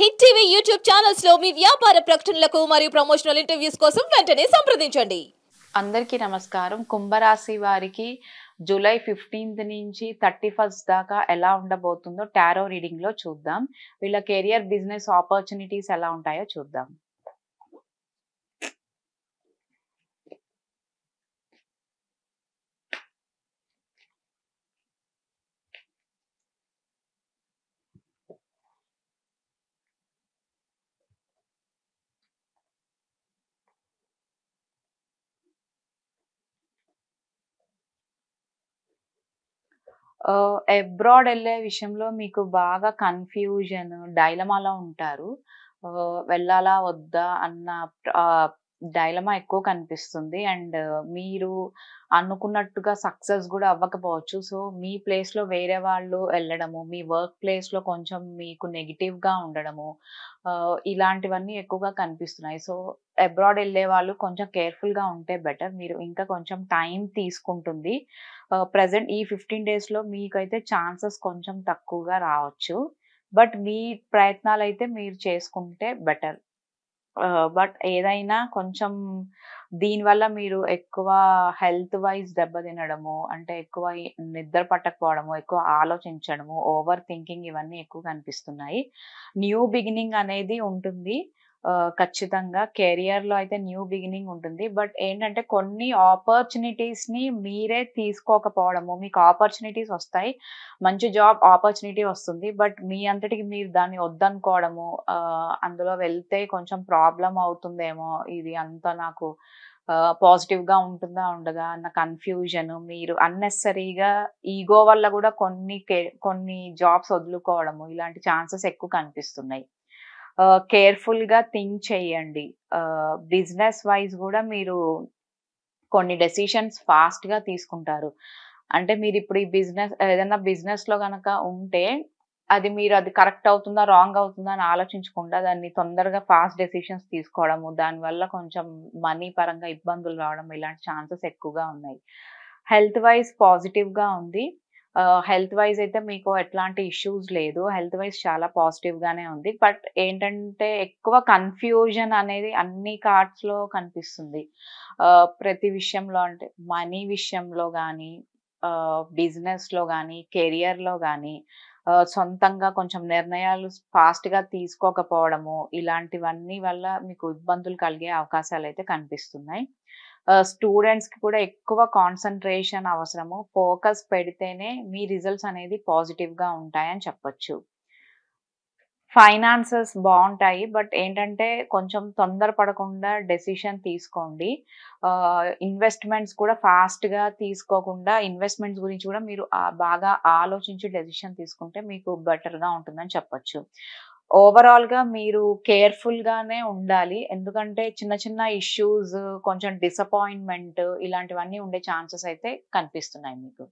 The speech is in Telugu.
హిట్ టీవీ యూట్యూబ్ ఛానల్స్ లో మీ వ్యాపార ప్రకటనలకు మరియు ప్రమోషనల్ ఇంటర్వ్యూస్ కోసం వెంటనే సంప్రదించండి. అందరికీ నమస్కారం. కుంభరాశి వారికి జూలై 15th నుంచి 31st దాకా ఎలా ఉండబోతుందో టారో రీడింగ్ లో చూద్దాం. వీళ్ళ కెరియర్, బిజినెస్ ఆపర్చునిటీస్ ఎలా ఉంటాయో చూద్దాం. అబ్రాడ్ వెళ్ళే విషయంలో మీకు బాగా కన్ఫ్యూజన్, డైలమాలో ఉంటారు. వెళ్ళాలా వద్దా అన్న డైలమా ఎక్కువ కనిపిస్తుంది. అండ్ మీరు అనుకున్నట్టుగా సక్సెస్ కూడా అవ్వకపోవచ్చు. సో మీ ప్లేస్లో వేరే వాళ్ళు వెళ్ళడము, మీ వర్క్ ప్లేస్లో కొంచెం మీకు నెగిటివ్గా ఉండడము, ఇలాంటివన్నీ ఎక్కువగా కనిపిస్తున్నాయి. సో అబ్రాడ్ వెళ్ళే వాళ్ళు కొంచెం కేర్ఫుల్గా ఉంటే బెటర్. మీరు ఇంకా కొంచెం టైం తీసుకుంటుంది. ప్రజెంట్ ఈ 15 daysలో మీకైతే ఛాన్సెస్ కొంచెం తక్కువగా రావచ్చు. బట్ మీ ప్రయత్నాలు అయితే మీరు చేసుకుంటే బెటర్. బట్ ఏదైనా కొంచెం దీనివల్ల మీరు ఎక్కువ హెల్త్ వైజ్ దెబ్బతినడము, అంటే ఎక్కువ నిద్ర పట్టకపోవడము, ఎక్కువ ఆలోచించడము, ఓవర్ థింకింగ్ ఇవన్నీ ఎక్కువ కనిపిస్తున్నాయి. న్యూ బిగినింగ్ అనేది ఉంటుంది. ఖచ్చితంగా కెరియర్లో అయితే న్యూ బిగినింగ్ ఉంటుంది. బట్ ఏంటంటే కొన్ని ఆపర్చునిటీస్ని మీరే తీసుకోకపోవడము, మీకు ఆపర్చునిటీస్ వస్తాయి, మంచి జాబ్ ఆపర్చునిటీ వస్తుంది. బట్ మీ అంతటికి మీరు దాన్ని వద్దనుకోవడము, అందులో వెళ్తే కొంచెం ప్రాబ్లం అవుతుందేమో, ఇది అంతా నాకు పాజిటివ్గా ఉంటుందా ఉండదా అన్న కన్ఫ్యూజన్, మీరు అన్నెసరీగా ఈగో వల్ల కూడా కొన్ని జాబ్స్ వదులుకోవడము, ఇలాంటి ఛాన్సెస్ ఎక్కువ కనిపిస్తున్నాయి. కేర్ఫుల్గా థింక్ చేయండి. బిజినెస్ వైజ్ కూడా మీరు కొన్ని డెసిషన్స్ ఫాస్ట్గా తీసుకుంటారు. అంటే మీరు ఇప్పుడు ఈ ఏదైనా బిజినెస్లో కనుక ఉంటే అది కరెక్ట్ అవుతుందా, రాంగ్ అవుతుందా అని ఆలోచించకుండా దాన్ని తొందరగా ఫాస్ట్ డెసిషన్స్ తీసుకోవడము, దానివల్ల కొంచెం మనీ పరంగా ఇబ్బందులు రావడం, ఇలాంటి ఛాన్సెస్ ఎక్కువగా ఉన్నాయి. హెల్త్ వైజ్ పాజిటివ్గా ఉంది. హెల్త్ వైజ్ అయితే మీకు ఎట్లాంటి ఇష్యూస్ లేదు. హెల్త్ వైజ్ చాలా పాజిటివ్గానే ఉంది. బట్ ఏంటంటే ఎక్కువ కన్ఫ్యూజన్ అనేది అన్ని కార్డ్స్లో కనిపిస్తుంది. ప్రతి విషయంలో, అంటే మనీ విషయంలో కానీ, బిజినెస్లో కానీ, కెరియర్లో కానీ, సొంతంగా కొంచెం నిర్ణయాలు ఫాస్ట్గా తీసుకోకపోవడము, ఇలాంటివన్నీ వల్ల మీకు ఇబ్బందులు కలిగే అవకాశాలు అయితే కనిపిస్తున్నాయి. స్టూడెంట్స్కి కూడా ఎక్కువ కాన్సన్ట్రేషన్ అవసరము. ఫోకస్ పెడితేనే మీ రిజల్ట్స్ అనేది పాజిటివ్గా ఉంటాయని చెప్పొచ్చు. ఫైనాన్సెస్ బాగుంటాయి. బట్ ఏంటంటే కొంచెం తొందరపడకుండా డెసిషన్ తీసుకోండి. ఇన్వెస్ట్మెంట్స్ కూడా ఫాస్ట్గా తీసుకోకుండా, ఇన్వెస్ట్మెంట్స్ గురించి కూడా మీరు బాగా ఆలోచించి డెసిషన్ తీసుకుంటే మీకు బెటర్గా ఉంటుందని చెప్పొచ్చు. ఓవరాల్గా మీరు కేర్ఫుల్గానే ఉండాలి. ఎందుకంటే చిన్న చిన్న ఇష్యూస్, కొంచెం డిసప్పాయింట్మెంట్, ఇలాంటివన్నీ ఉండే ఛాన్సెస్ అయితే కనిపిస్తున్నాయి మీకు.